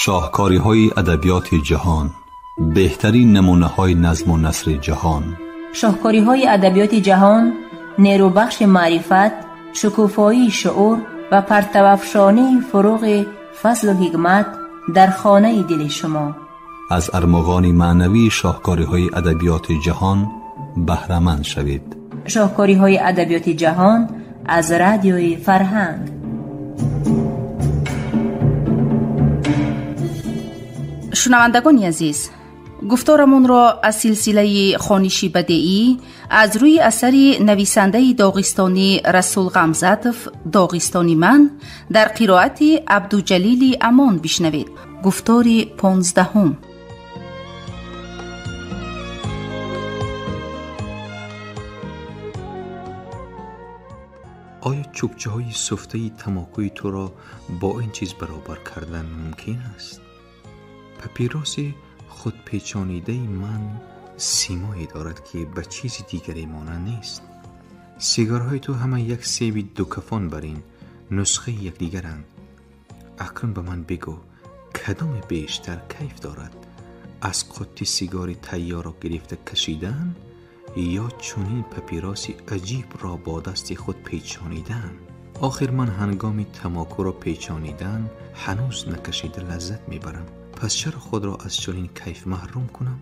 شاهکاری‌های ادبیات جهان، بهترین نمونه‌های نظم و نثر جهان. شاهکاری‌های ادبیات جهان، نیروبخش معرفت، شکوفایی شعور و پرتوافشانی فروغ فضل و حکمت در خانه دل شما. از ارمغان معنوی شاهکاری‌های ادبیات جهان بهره‌مند شوید. شاهکاری‌های ادبیات جهان از رادیوی فرهنگ. شنوندگان عزیز، گفتارمون را از سلسله خوانشی بدیعی از روی اثری نویسنده داغستانی رسول غمزاتف داغستانی من در قرائت عبدالجلیل امان بشنوید. گفتار 15. آیا چوبچه های سفته تماکوی تو را با این چیز برابر کردن ممکن است؟ پاپیروس خود پیچانیده من سیمایی دارد که به چیز دیگری مانند نیست. سیگارهای تو همه یک سیبی دو کفان برین، نسخه یکدیگرند. اکنون به من بگو کدام بیشتر کیف دارد؟ از قطی سیگاری تیار را گرفته کشیدن یا چنین پاپیروسی عجیب را با دست خود پیچانیدن؟ آخر من هنگامی تماکو را پیچانیدن هنوز نکشیده لذت میبرم. پس چرا خود را از چنین کیف محروم کنم؟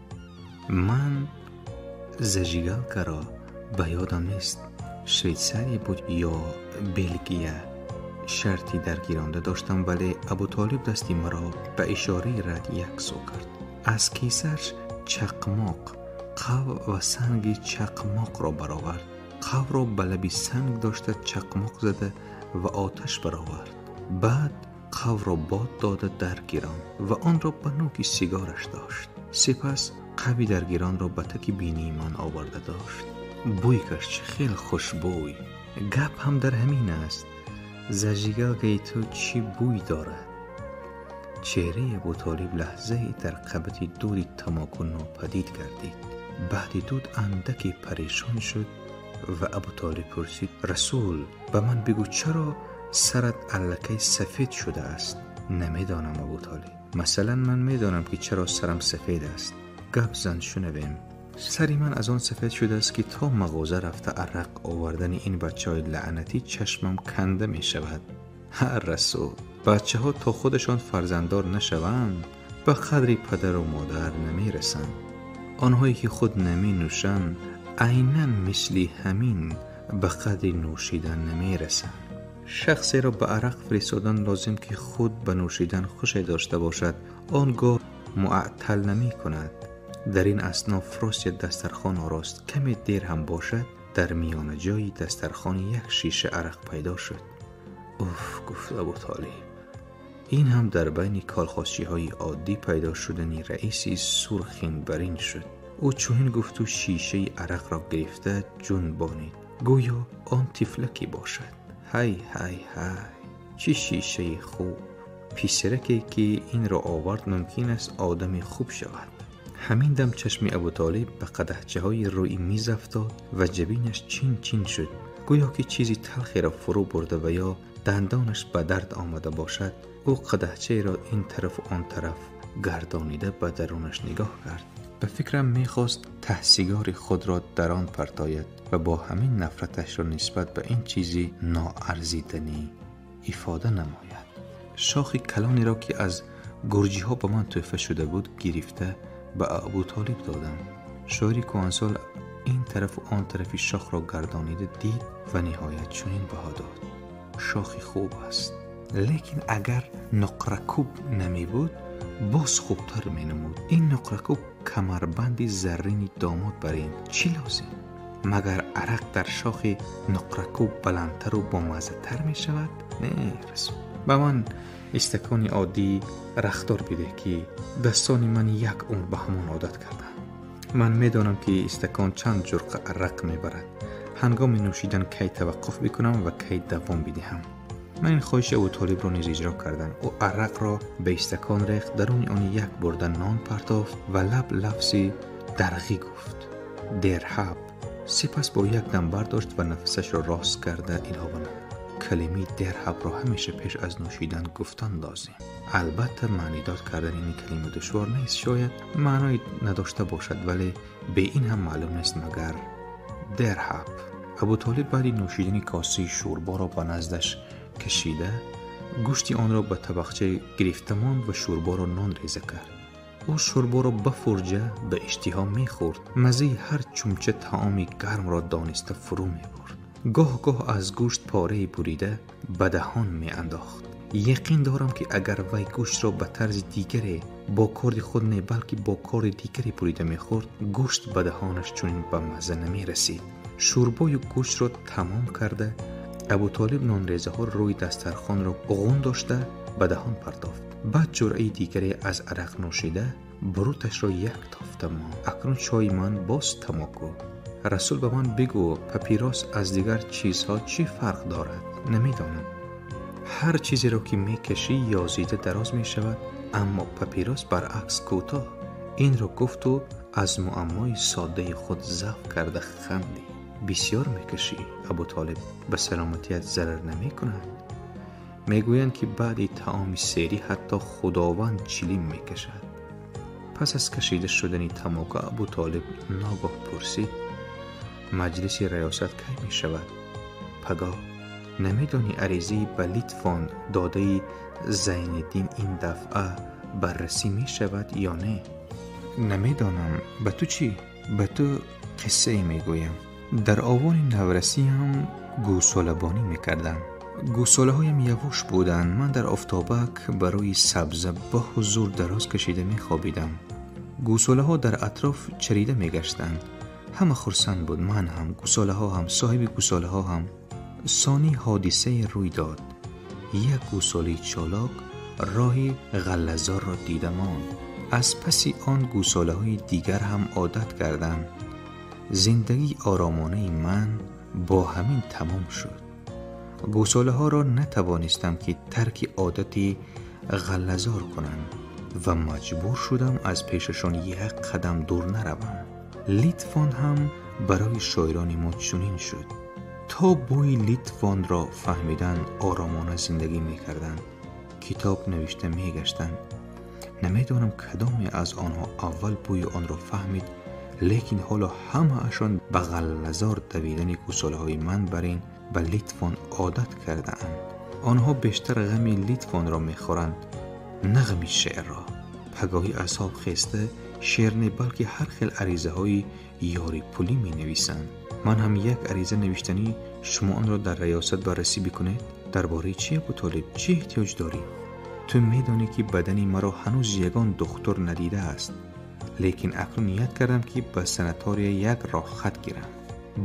من زجیگالکا را به یادم نیست شویتساری بود یا بلگیه شرطی درگیرانده داشتم، ولی ابوطالب دستی مرا به اشاره رد یک سو کرد. از کیسش چقماق، قو و سنگ چقماق را برآورد. قو را به لبی سنگ داشته چقماق زده و آتش برآورد. بعد قو را باد داده در گیران و آن را به نوک سیگارش داشت. سپس قوی در گیران را به تک بینی من آورده داشت. بوی کش خیلی خوشبوی. گپ هم در همین است. زجیگالکای تو چی بوی دارد؟ چهره ابوطالب لحظه ای در قبض دوری تماکو ناپدید گردید. بعد دود اندکی پریشان شد و ابوطالب پرسید رسول به من بگو چرا سرت الکی سفید شده است؟ نمیدانم ابوطالب. مثلا من میدانم که چرا سرم سفید است. گپ زن شنویم. سری من از آن سفید شده است که تا مغازه رفته عرق آوردن این بچهای لعنتی چشمم کنده می شود. هر رسول، بچه ها تا خودشان فرزنددار نشوند به قدری پدر و مادر نمی رسند. آنهایی که خود نمی نوشند عیناً مثل همین به قدری نوشیدن نمی رسند. شخصی را به عرق فرستادن لازم که خود به نوشیدن خوشی داشته باشد، آنگاه معطل نمی کند. در این اثنا فروش دسترخوان آراست. کمی دیر هم باشد در میان جای دسترخوان یک شیشه عرق پیدا شد. اوف، گفت ابوطالب. این هم در بین کالخاشی های عادی پیدا شدنی رئیسی سرخین برین شد. او چنین گفت و شیشه عرق را گرفته جنبانید گویا آن طفلکی باشد. های های های، چه شیشه خوب. پیسرکی که این را آورد ممکن است آدم خوب شود. همین دم چشم ابوطالب به قدحچه های روی میز افتاد و جبینش چین چین شد، گویا که چیزی تلخی را فرو برده و یا دندانش به درد آمده باشد. او قدحچه را این طرف و آن طرف گردانیده به درونش نگاه کرد. به فکرم میخواست ته سیگار خود را در آن پرتاید و با همین نفرتش را نسبت به این چیزی ناارزیدنی افاده نماید. شاخی کلانی را که از گرجی ها به من تحفه شده بود گرفته به ابوطالب دادم. شاعری کهنسال این طرف و آن طرفی شاخ را گردانیده دید و نهایت چنین بها داد. شاخی خوب است، لیکن اگر نقره‌کوب نمی بود باز خوبتر می نمود. این نقره‌کوب کمربندی زرینی داماد بر این چی لازم؟ مگر عرق در شاخ نقره‌کوب بلندتر و بامزه تر می شود؟ نه رسول، به من استکانی عادی رختار بده که دستان من یک عمر به همون عادت کردن. من می دانم که استکان چند جرعه عرق می برد. هنگام نوشیدن کی توقف بکنم و کی دوام بدهم. من این خواهش ابوطالب را نیز اجرا کردم. او عرق را به استکان ریخت، درون آن یک برده نان پرتافت و لفظی درغی گفت درحب. سپس با یک دم برداشت و نفسش را راست کرده الهه نمود. کلمه درحب را همیشه پیش از نوشیدن گفتن لازم. البته معنی داد کردن این کلمه دشوار نیست، شاید معنی نداشته باشد، ولی به این هم معلوم نیست مگر درحب. ابوطالب بعد نوشیدن کاسه شوربا را به نزدش کشیده، گوشت آن را به طبقچه گرفته ماند و شوربا را نان ریزه کرد. او شوربا را بفرجه به اشتها می‌خورد. مزه هر چمچه طعامی گرم را دانسته فرو می‌برد. گاه گاه از گوشت پاره بریده به دهان می‌انداخت. یقین دارم که اگر وی گوشت را به طرز دیگری با کار خود نه بلکه با کار دیگری بریده می‌خورد، گوشت به دهانش چنین به مزه نمی‌رسید. شوربای گوشت را تمام کرده، ابوطالب نانریزه ها روی دسترخوان را اغون داشته به دهان پرداخت. بعد جرعه دیگری از عرق نوشیده بروتش را یک تافته ماند. اکنون چای من باز تماکو. رسول به من بگو پاپیروس از دیگر چیزها چی فرق دارد؟ نمیدانم. هر چیزی را که میکشی یا زیده دراز میشود، اما پاپیروس برعکس کوتاه. این را گفت و از معمای ساده خود ضعف کرده خندید. بسیار میکشی ابوطالب، به سلامتیت ضرر نمی کند. میگویند که بعد طعام سری حتی خداوند چلیم میکشد. پس از کشیده شدن تماکو ابوطالب ناگاه پرسید مجلس ریاست کی می شود؟ پگاه نمیدانی عریضه به لیتوان داده زین‌الدین این دفعه بررسی می شود یا نه؟ نمیدانم. به تو چی؟ به تو قصه میگویم. در آوان نورسی هم گوساله‌بانی میکردم. گوساله هایم یوش بودن. من در آفتابک برای سبزه با حضور دراز کشیده میخوابیدم. گوساله ها در اطراف چریده میگشتند. همه خرسند بود، من هم، گوساله ها هم، صاحب گوساله ها هم. ثانی حادثه روی داد. یک گوساله چالاک راه غله‌زار را دیده ماند. از پسی آن گوساله های دیگر هم عادت کردند. زندگی آرامانه من با همین تمام شد. گوساله ها را نتوانستم که ترک عادتی غله‌زار کنم و مجبور شدم از پیششان یک قدم دور نروم. لیتوان هم برای شاعران ما چنین شد. تا بوی لیتوان را فهمیدن آرامانه زندگی میکردن. کتاب نوشته میگشتن. نمیدانم کدامی از آنها اول بوی آن را فهمید، لیکن حالا همه اشان به غله‌زار دویدن گوساله های من برین به لیتوان عادت کرده اند. آنها بیشتر غم لیتوان را میخورند نه غم شعر را. پگاهی اصحاب خسته شعر نه بلکه هر خیل عریضه های یاری پولی می نویسند. من هم یک عریضه نوشتنی شما آن را در ریاست بررسی بکنید. درباره چی ابوطالب؟ چی احتیاج داری؟ تو میدانی که بدنی مرا هنوز یگان دختر ندیده است، لیکن اکنون نیت کردم که به سنتاری یک راه خط گیرم.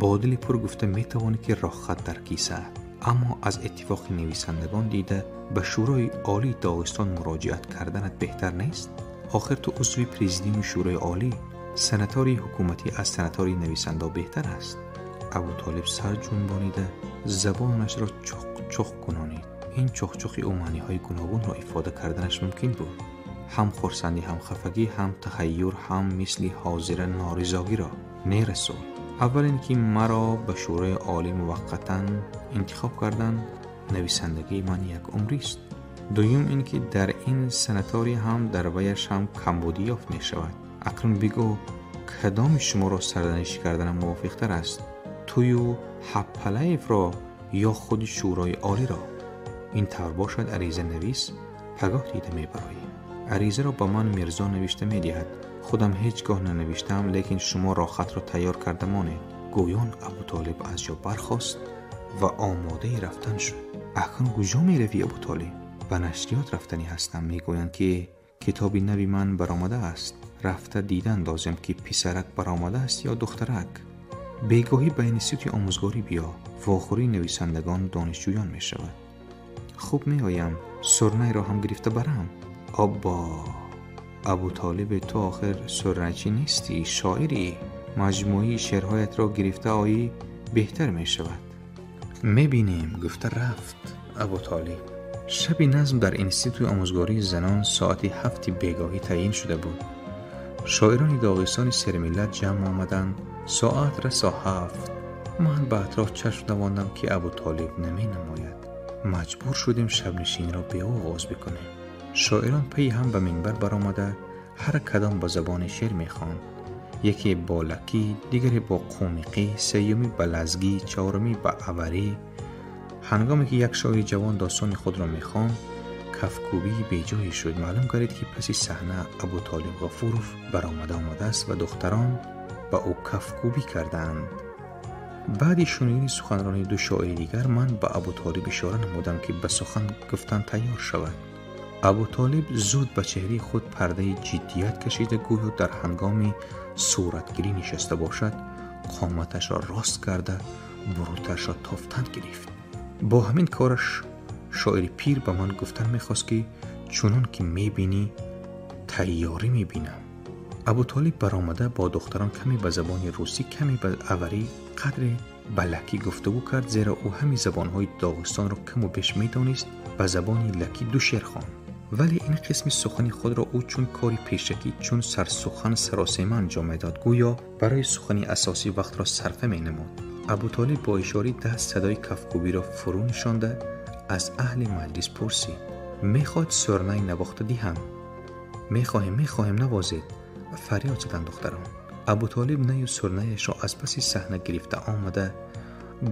با دل پر گفته میتوانی که راه خط در کیسه، اما از اتفاق نویسندگان دیده به شورای عالی داغستان مراجعت کردنت بهتر نیست؟ آخر تو عضو پرزیدیوم شورای عالی، سنتاری حکومتی از سنتاری نویسنده بهتر است. ابوطالب سر جنبانیده زبانش را چخ کنانید. این چخ او معنی‌های گوناگون را ifade کردنش ممکن بود. هم خرسندی، هم خفگی، هم تحیر، هم مثل حاضر نارضایی را. نه رسول. اول اینکه مرا به شورای عالی موقتا انتخاب کردن، نویسندگی من یک عمری است. دوم اینکه در این سنتاری هم در ویش هم کمبودی یافت می شود. اکنون بگو کدام شما را سرزنش کردن موافق تر است؟ توی و حپلایف را یا خود شورای عالی را؟ این طور باشد عریضه نویس پگاه دیده می برایی. عریضه را با من میرزا نوشته می دهد. خودم هیچگاه ننوشتم، لیکن شما راه خط را تیار کرده مانید. گویان ابوطالب از جا برخاست و آماده رفتن شد. اکنون کجا می روی ابوطالب؟ به نشریات رفتنی هستم. می گویند که کتابی نوی من برآمده است. رفته دیدن لازم که پسرک برآمده است یا دخترک. بیگاهی به انستیتوت آموزگاری بیا. واخوری نویسندگان دانشجویان می شود. خوب می آیم. سرنه را هم گرفته برم. آبا ابوطالب، تو آخر سرنچی نیستی، شاعری. مجموعی شعرهایت را گرفته آیی بهتر می شود. می بینیم گفته رفت ابوطالب. شب نظم در انستیتوت آموزگاری زنان ساعت 7 بیگاهی تعیین شده بود. شاعران داغستان سرملت جمع آمدند. ساعت رسا 7. من به اطراف چشم دواندم که ابوطالب نمی نماید. مجبور شدیم شب نشینی را به او آغاز بکنیم. شاعران پی هم به منبر برآمده هر کدام با زبان شعر میخواند. یکی با لکی، دیگری با قومیقی، سیومی با لزگی، چهارمی با عوری. هنگامی که یک شاعر جوان داستان خود را میخواند، کفکوبی به جایی شد. معلوم گردید که پس صحنه ابوطالب غفورов برآمده است و دختران با او کفکوبی کردند. بعد شنیدن سخنرانی دو شاعر دیگر، من با ابوطالب اشاره نمودم که به سخن گفتن تیار شود. ابوطالب زود به چهره خود پرده جدیت کشیده، گویا در هنگام صورتگیری نشسته باشد. قامتش را راست کرده، بروتش را تافتن گرفت. با همین کارش شاعر پیر به من گفتن میخواست که چونان که میبینی تیاری میبینم. ابوطالب برآمده با دختران کمی به زبان روسی، کمی به عوری، قدر به لکی گفتگو کرد، زیرا او همین زبانهای داغستان را کم و بیش میدانست. به زبان لکی دو شعر خواند، ولی این قسم سخن خود را او چون کاری پیشکی، چون سرسخن سراسیمه انجام میداد، گویا برای سخنی اساسی وقت را صرفه مینمود. ابوطالب با اشاره دست صدای کفکوبی را فرو نشانده از اهل مجلس پرسید: میخواد سرنای نواخته دهم؟ میخواهیم نوازید. فریاد زدند دختران. ابوطالب نی و سرنایش را از پس صحنه گرفته آمده،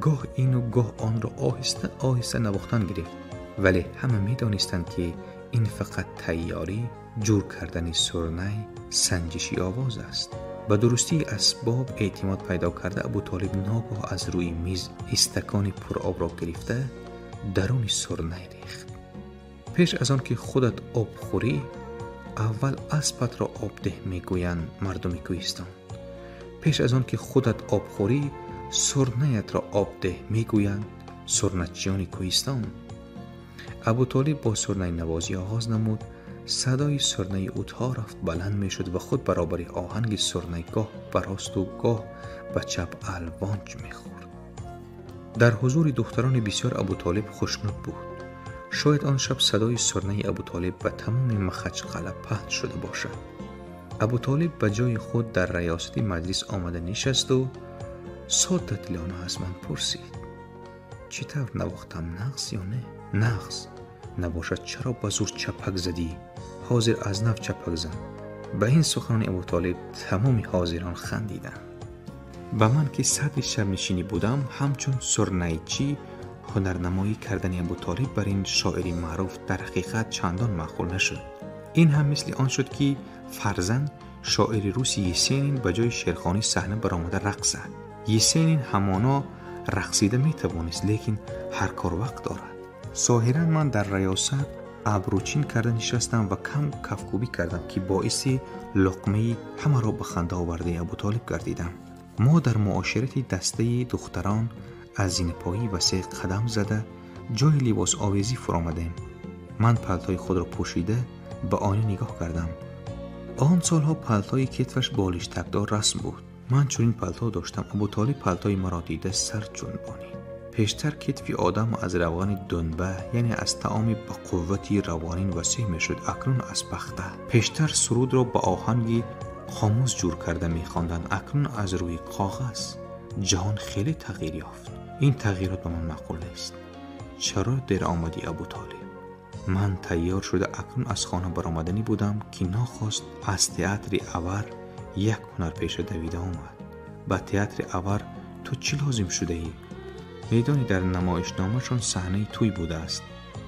گاه این و گاه آن را آهسته آهسته نواختن گرفت. ولی همه میدانستند که این فقط تیاری، جور کردن سرنای، سنجشی آواز است. به درستی اسباب اعتماد پیدا کرده، ابوطالب ناگاه از روی میز استکان پر آب را گرفته درون سرنای ریخت. پیش از آن که خودت آب خوری، اول اسبت را آب ده میگویند مردم کوهستان. پیش از آن که خودت آب خوری، سرنایت را آب ده میگویند سرنچیان کوهستان. ابوطالب با سرنای نوازی آغاز نمود. صدای سرنای اوتها رفت بلند می شد و خود برابر آهنگ سرنای گاه به راست و گاه به چپ الوانج می خورد. در حضور دختران بسیار ابوطالب خوشنود بود. شاید آن شب صدای سرنای ابوطالب به تمام مخچقله پخش شده باشد. ابوطالب به جای خود در ریاست مجلس آمده نشست و سادتلانه از من پرسید: چطور نواختم، نغز یا نه؟ نغز نباشد چرا با زور چپک زدی؟ حاضر از نو چپک زن. به این سخنان ابوطالب تمام حاضران خندیدند. به من که صدر شب نشینی بودم، همچون سرنایچی هنرنمایی کردن ابوطالب بر این شاعری معروف در حقیقت چندان معقول نشد. این هم مثل آن شد که فرزند شاعر روسی یسینین به جای شعرخوانی صحنه برآمده رقص زد. یسینین همانا رقصیده میتوانست، لیکن هر کار وقت دارد. ظاهرا من در ریاست ابروچین کرده نشستم و کم کفکوبی کردم که باعث لقمه همه را به خنده آورده ابوطالب گردیدم. ما در معاشرت دسته دختران از زینه‌پایی وسیع قدم زده جای لباس آویزی فرآمدیم. من پالتوی خود را پوشیده به آینه نگاه کردم. آن سالها پالتوی کتفش بالشتکدار رسم بود. من چنین پالتو داشتم. ابوطالب پالتوی مرا دیده سر جنبانید. پیشتر کتفی آدم از روان دنبه، یعنی از طعام با قوتی روانین وسیع می شد، اکنون از پخته. پیشتر سرود را با آهنگ خاموش جور کرده می خواندند، اکنون از روی کاغذ. جهان خیلی تغییر یافت. این تغییرات به من معقول نیست. چرا دیر آمدی ابوطالب؟ من تیار شده اکنون از خانه برآمدنی بودم که ناخواست از تئاتر اور یک هنرپیشه دویده آمد. با تئاتر اور تو چی لازم شده ای؟ میدانی در نمایشنامه‌شان صحنه توی بوده است.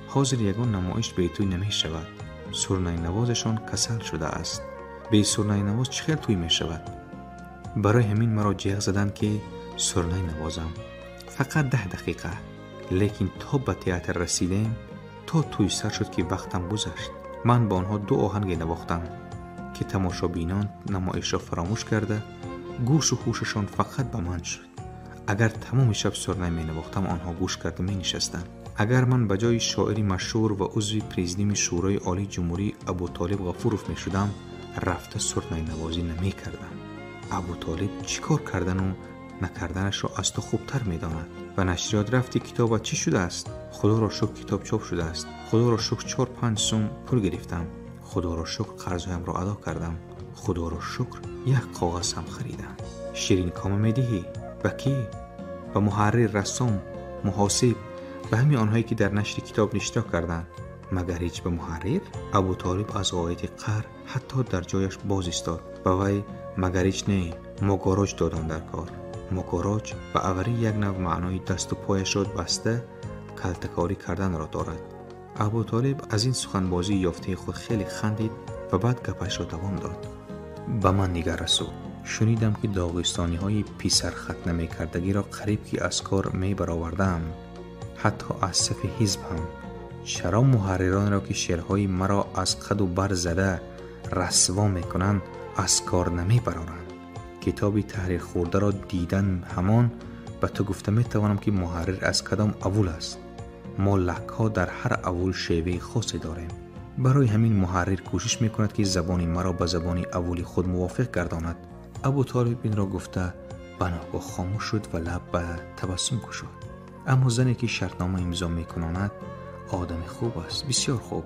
حاضر یگان نمایش به توی نمی شود. سرنای نوازشان کسل شده است. به سرنای نواز چه خیلی توی می شود؟ برای همین مرا جیغ زدند که سرنای نوازم. فقط 10 دقیقه. لیکن تا به تئاتر رسیدیم، تا توی سر شد که وقتم گذشت. من با آنها 2 آهنگ نواختم که تماشابینان نمایش را فراموش کرده، گوش و هوششان فقط به من شد. اگر تمام شب سرنای می نواختم، آنها گوش کرده می نشستند. اگر من به جای شاعری مشهور و عضو پرزیدیم شورای عالی جمهوری ابوطالب غفورov می شدم، رفته سرنای نوازی نمی کردم. ابوطالب چی کار کردن و نکردنش را از تو خوبتر می داند. و نشریات رفتی کتاب چی شده است؟ خدا را شکر کتاب چاپ شده است. خدا را شکر 4-5 سوم پول گرفتم. خدا را شکر قرضهایم را ادا کردم. خدا را شکر یک کاغذ هم خریدم. شیرین کامه می دهی؟ به کی؟ به محرر، رسام، محاسب، به همین آنهایی که در نشر کتاب اشتراک کردند. مگر هیچ به محرر؟ ابوطالب از غایت قهر حتی در جایش باز ایستاد. به وی مگر هیچ نه مگاراج دادن در کار. مگاراج به اوری یک نوع معنای دست و پایش را بسته کلتکاری کردن را دارد. ابوطالب از این سخنبازی یافته خود خیلی خندید و بعد گپش را دوام داد. به من نگر رسول، شنیدم که داغستانی های پیسر خط نمی کردگی را قریب که از کار می برآوردم. حتی از صف حزب هم چرا محرران را که شعرهای مرا از قد و بر زده رسوا می کنند از کار نمی برارند؟ کتاب تحریر خورده را دیدن همان به تو گفته می توانم که محرر از کدام اول است. ما لک‌ها در هر اول شیوه خاصی داریم. برای همین محرر کوشش می کند که زبان مرا به زبان اولی خود موافق گرداند. ابوطالب این را گفته بناگاه خاموش شد و لب به تبسم گشود. اما زنی که شرطنامه امضا می کند آدم خوب است، بسیار خوب.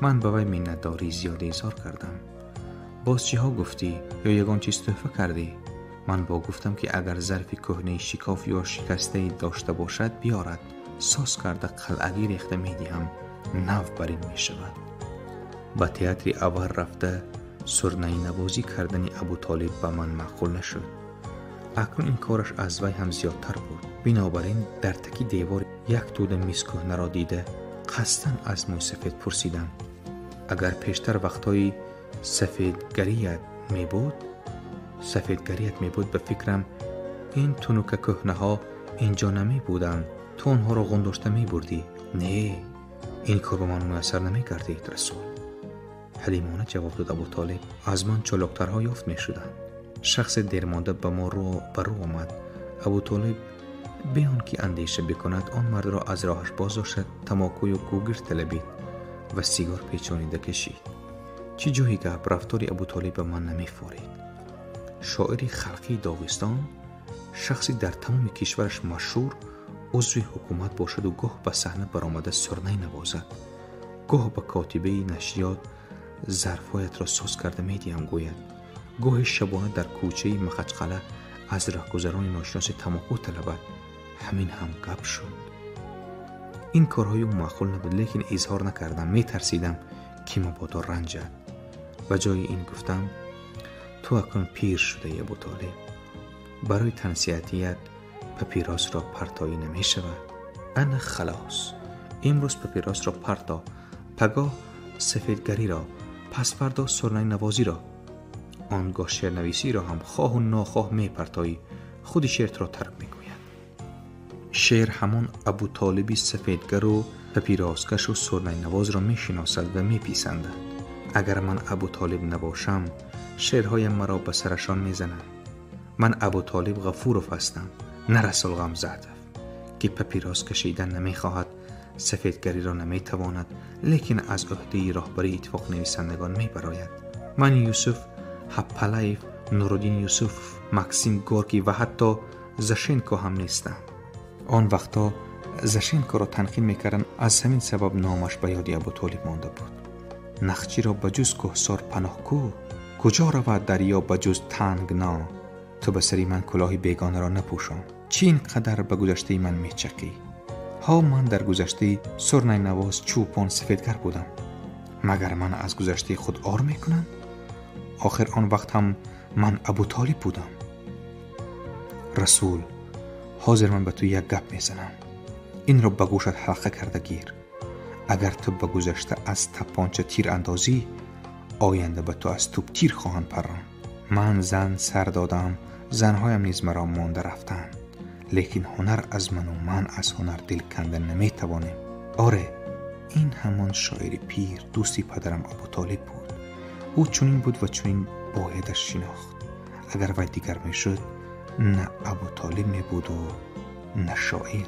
من به وی منتداری زیاده اظهار کردم. باز چی ها گفتی یا یگان چیز تحفه کردی؟ من با گفتم که اگر ظرف کهنه شکاف یا شکسته داشته باشد بیارد، ساز کرده قلعگی ریخته می دیم، نو برین می شود. به تئاتر اول رفته سرنای نوازی کردن ابوطالب به من معقول نشد. اکنون این کارش از وی هم زیادتر بود. بنابراین در تکی دیوار یک توده میز کهنه را دیده قصداً از موی سفید پرسیدم اگر پیشتر وقتایی سفیدگریت می بود به فکرم این تنوک کهنه ها اینجا نمی بودن، تو آنها را غنداشته می بردی. نه، این کار به من میسر نمی گردید رسول. حلیمانه جواب داد ابوطالب از من چالاکترها یافت می شدن. شخص دیرمانده به ما رو برو آمد. ابوطالب بیان که اندیشه بکند آن مرد را از راهش باز داشت، تماکوی و گوگرد طلبید و سیگار پیچانیده کشید. چی جایی گپ رفتار ابوطالب به من نمی فارید. شاعری خلقی داغستان، شخصی در تمام کشورش مشهور، عضو حکومت باشد و گاه به صحنه برآمده سرنای نوازد، گاه به کاتبه نشریات ظرفایت را ساز کرده میدیم گوید، گاه شبانه در کوچه مخچقله از رهگذران ناشناس تماکو طلبد. همین هم گپ شد. این کارهای او معقول نبود، لیکن اظهار نکردم. می ترسیدم که مبادا رنجد. و جای این گفتم تو اکنون پیر شده ای ابوطالب، برای تنصیحاتیت پپیراس را پرتایی نمی شود. انا خلاص، امروز پپیراس را پرتا، پگاه سفیدگری را، پس فردا سرنای نوازی را، آنگاه شعر نویسی را هم خواه و ناخواه می پرتایی. خود شعرت را ترک می گوید. شعر همان ابوطالبی سفیدگر و پپیراسکش و سرنای نواز را می شناسد و می پیسندد. اگر من ابوطالب نباشم شعرهایم مرا به سرشان می زنند. من ابوطالب غفورف هستم، نه رسول غمزه که پپیراس کشیدن نمی خواهد، سفیدگری را نمی تواند، لیکن از عهده راهبری اتفاق نویسندگان می براید. من یوسف هپلایف، نورالدین یوسف، مکسیم گورکی و حتی زشنکو هم نیستم. آن وقتا زشنکو را تنقیم میکردن، از همین سبب نامش به یاد ابوطالب مانده بود. نخچی را بجز کوهسار پناه کو، کجا رود دریا بجز تنگنا. تو به سری من کلاه بیگانه را نپوشان، چی اینقدر به گذشته من میچقی؟ ها من در گذشته سرنای نواز چوپان سفیدگر بودم، مگر من از گذشته خود آر میکنم؟ آخر آن وقت هم من ابوطالب بودم. رسول، حاضر من به تو یک گپ میزنم، این را به گوشت حلقه کرده گیر. اگر تو به گذشته از تپانچه تیر اندازی، آینده به تو از توپ تیر خواهند پران. من زن سر دادم، زنهایم نیز مرا مانده رفتند، لیکن هنر از من از هنر دل کندن نمیتوانیم. آره، این همان شاعر پیر دوستی پدرم ابوطالب بود. او چنین بود و چنین بایدش شناخت. اگر وی دیگر میشد، نه ابوطالب می بود و نه شاعر.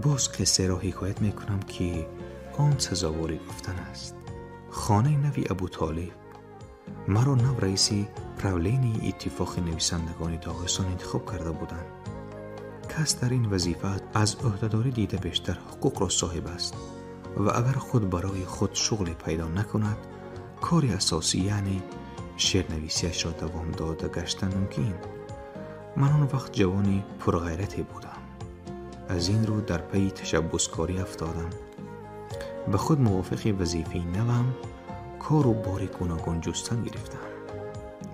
باز قصه را حکایت میکنم که آن سزاواری گفتن است. خانه نوی ابوطالب مرا نو رئیسی پرولین اتفاق نویسندگان داغستان انتخاب کرده بودند. کس در این وظیفه از عهدهداری دیده بیشتر حقوق را صاحب است و اگر خود برای خود شغل پیدا نکند، کاری اساسی یعنی شعر نویسیش را دوام داده گشتن ممکن. من آن وقت جوانی پرغیرتی بودم. از این رو در پی تشبسکاری افتادم. به خود موافق وظیفه نوم کار و بار گوناگون جستن گرفتم.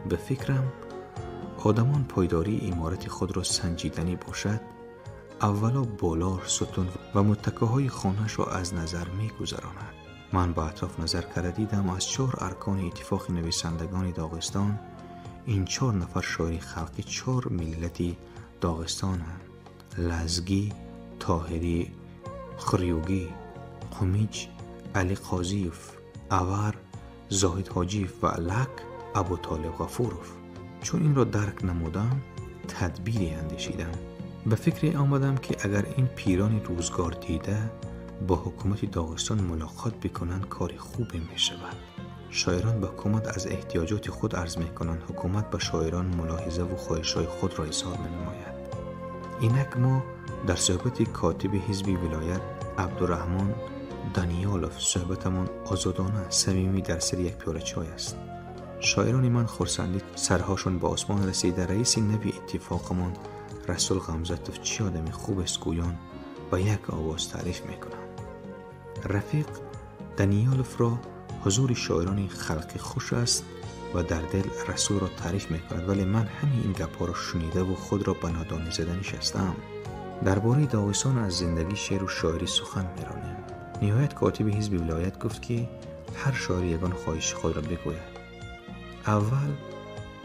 به فکرم آدمان پایداری عمارت خود را سنجیدنی باشد، اولا بالار، ستون و متکاهای خانه‌اش را از نظر می گذراند. من با اطراف نظر کرده دیدم از 4 ارکان اتفاق نویسندگان داغستان این 4 نفر شاعر خلقی 4 ملتی داغستانند: لزگی، طاهری، خریوگی، قمیج، علی قاضیف، اور، زاهد حاجیف و لک ابوطالب غفوروف. چون این را درک نمودم تدبیری اندیشیدم. به فکر آمدم که اگر این پیران روزگار دیده با حکومت داغستان ملاقات بکنند کار خوبی می شود. شاعران به حکومت از احتیاجات خود عرض می کنند، حکومت به شاعران ملاحظه و خواهش‌های خود را اظهار می نماید. اینک ما در صحبت کاتب حزب ولایت عبدالرحمن دانیالوف صحبتمان آزادانه صمیمی در سر یک پیاله چای است. شاعران من خرسندی سرهاشون به آسمان رسیده. رئیس نوی اتفاقمان رسول غمزتوف چی آدمی خوب است گویان با یک آواز تعریف میکنم. رفیق دانیالوف را حضور شاعران خلقی خوش است و در دل رسول را تعریف میکند، ولی من همین این گپا را شنیده و خود را به نادانی زده نشستم. درباره داغستان از زندگی شعر و شاعری سخن میرانیم. نهایت کاتب حزب ولایت گفت که هر شاعر یگان خواهش خود را بگوید. اول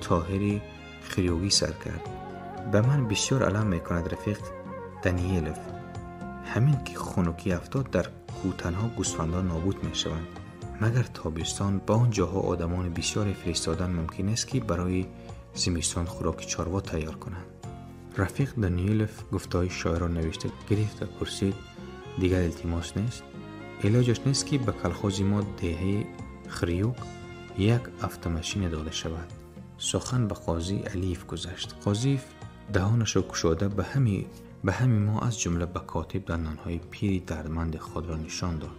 طاهری خریوگی سر کرد. به من بسیار علم میکند رفیق دانیالوف. همین که خنکی افتاد در کوتنها گوسفندان نابود میشوند، مگر تابستان با آن جاها آدمان بسیار فرستادن ممکن است که برای زمستان خوراک چاروا تیار کنند. رفیق دانیالوف گفتهای شاعران نوشته گرفت و پرسید دیگر التماس نیست؟ علاجش نیست که به کلخوز ما دهه خریوگ یک افتماشین داده شود. سخن به قاضی علیف گذشت. قاضی دهانش را گشاده به همین ما از جمله به کاتب دندانهای پیری دردمند خود را نشان داد.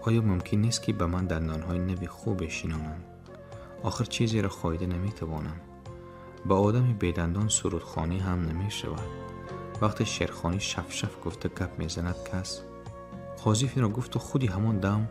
آیا ممکن نیست که به من دندانهای نوی خوب بشینانند؟ آخر چیزی را خواهیده نمیتوانم. با آدم بیدندان سرودخوانی هم نمی شود. وقتی شعرخوانی شف گفته گپ میزند کس. قاضی را گفت و خودی همان دم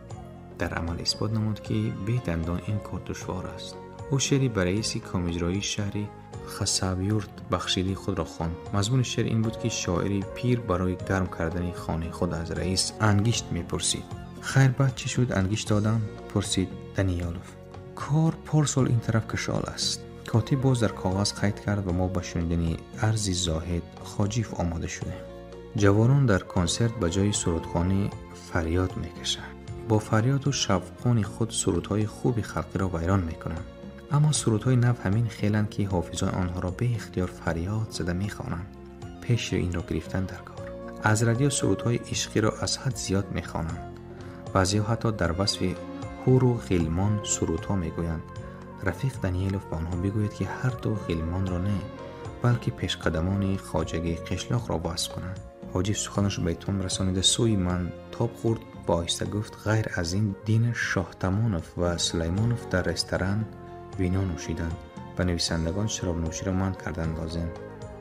در عمل اثبات نمود که بیدندان این کار دشوار است. او شعری برای رئیس کامیجرایی شهری خسابیورد بخشیدی خود را خواند. مضمون شعر این بود که شاعری پیر برای گرم کردن خانه خود از رئیس انگشت میپرسید. خیر بعد چی شد انگشت دادم؟ پرسید دانیالوف. کار پارسال این طرف کشال است. کاتب باز در کاغذ قید کرد و ما به شنیدن عرض زاهد خاجیف آماده شدیم. جوانان در کنسرت به جای سرودخوانی فریاد میکشند. با فریاد و شوقان خود سرودهای خوبی خلقی را ویران میکنند. اما سرودهای نو همین خیلند که حافظان آنها را به اختیار فریاد زده میخوانند. پیش این را گرفتن در کار. از رادیو سرودهای عشقی را از حد زیاد میخوانند. بعضی‌ها حتی در وصف هور و غلمان سرودها میگویند. رفیق دانیالوف به آنها بگوید که هر دو غلمان را نه، بلکه پیشقدمان خواجگی قشلاق را وصف کنند. حاجی سخنش به تون رسانیده سوی من تاب خورد با آهسته گفت غیر از این دین شاه تمانوف و سلیمانوف در رستوران وینا نوشیدند و نویسندگان شراب نوشی را منع کردند لازم.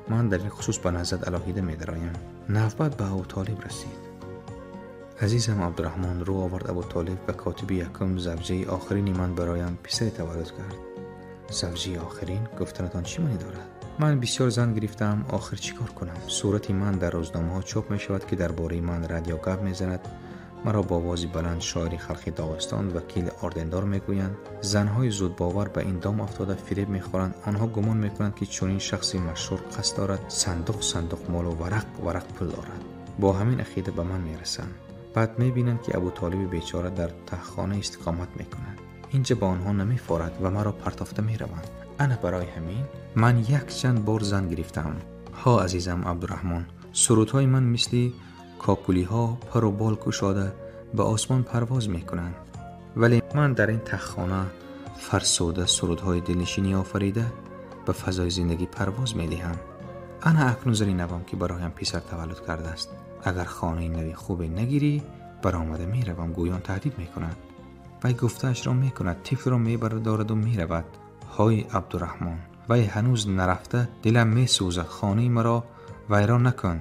من در این خصوص به نظر علاهیده می‌درایم. نوبت به ابوطالب رسید. عزیزم عبدالرحمن رو آورد ابوطالب و کاتب یکم زوجه آخرین من برایم پسر تولد کرد. زوجه آخرین گفتنتان چی معنی دارد؟ من بسیار زن گرفتم، آخر چیکار کنم؟ صورت من در روزنامه‌ها چاپ می شود که درباره من رادیو گپ میزند. مرا با آوازی بلند شاعری خلقی داغستان وکیل آردندار میگویند. زنهای زود باور به این دام افتاده فریب میخورند. آنها گمان میکنند که چنین شخصی مشهور قصد دارد صندوق مال و ورق پول دارد. با همین عقیده به من میرسند. بعد میبینند که ابوطالب بیچاره در تهخانه استقامت میکند. اینجا با آنها نمیفارد و مرا پرتافته میروند. انا برای همین من یک چند بار زن گرفتم. ها عزیزم عبدالرحمن، سرودهای من مثل کاکولی ها پر و بال کشاده به آسمان پرواز میکنند. ولی من در این تهخانه فرسوده سرودهای دلنشینی آفریده به فضای زندگی پرواز میدهم. انا اکنون زری نوام که برایم پسر تولد کرده است. اگر خانه نوی خوبی نگیری برآمده میروم گویان تهدید میکند. وی گفته‌اش را میکند، طفل را میبرد دارد و میرود. های عبدالرحمن، وی هنوز نرفته، دلم میسوزد. خانه مرا ویران نکن.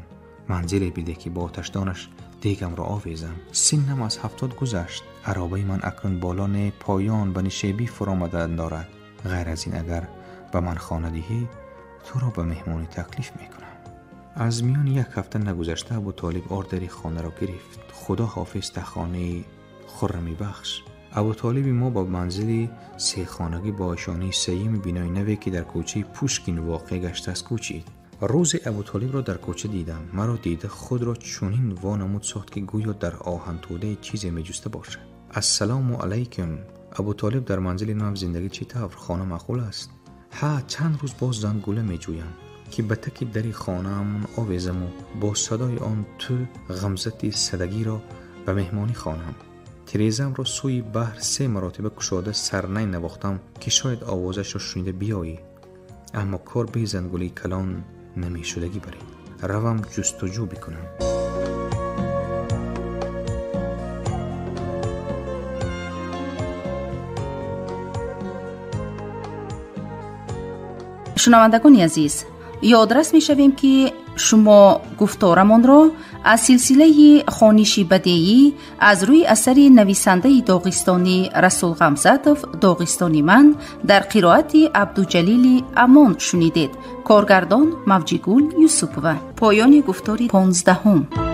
منزلی بیده که با آتشدانش دیگم را آویزم. سنم از 70 گذشت. عرابه من اکنون بالان پایان به نشیبی فرامدن دارد. غیر از این اگر به من خانه دهی تو را به مهمانی تکلیف میکنم. از میان 1 هفته نگذشته ابوطالب آردری خانه را گرفت. خدا حافظ در خانه خرمی بخش. ابوطالب ما با منزلی 3 خانگی با اشانه سیم بینای نوی که در کوچه پوشکین واقع گشته است کوچید. روز ابوطالب را در کوچه دیدم. مرا دیده خود را چنین وانمود ساخت که گویا در آهن توده چیزی میجسته باشد. السلام علیکم. ابوطالب در منزل نو زندگی چطور؟ خانه معقول است؟ ها، چند روز باز زنگوله میجویم که به تک دری خانه‌ام آویزم و با صدای آن تو غمزت صدگی را به مهمانی خانم. تریزم را سوی بحر 3 مراتبه کشاده سرنی نواختم که شاید آوازش را شنیده بیایی، اما کار به زنگوله کلان نمی شدگی برید. روم جستجو بکنم. شنوندگان عزیز، یادرس می شویم که شما گفتارمان را از سلسله خوانشی بدیعی از روی اثر نویسنده داغستانی رسول غمزاتوف داغستانی من در قرائت عبدالجلیل امان شنیدید. کارگردان موجیگول یوسفووا. پایان گفتار 15.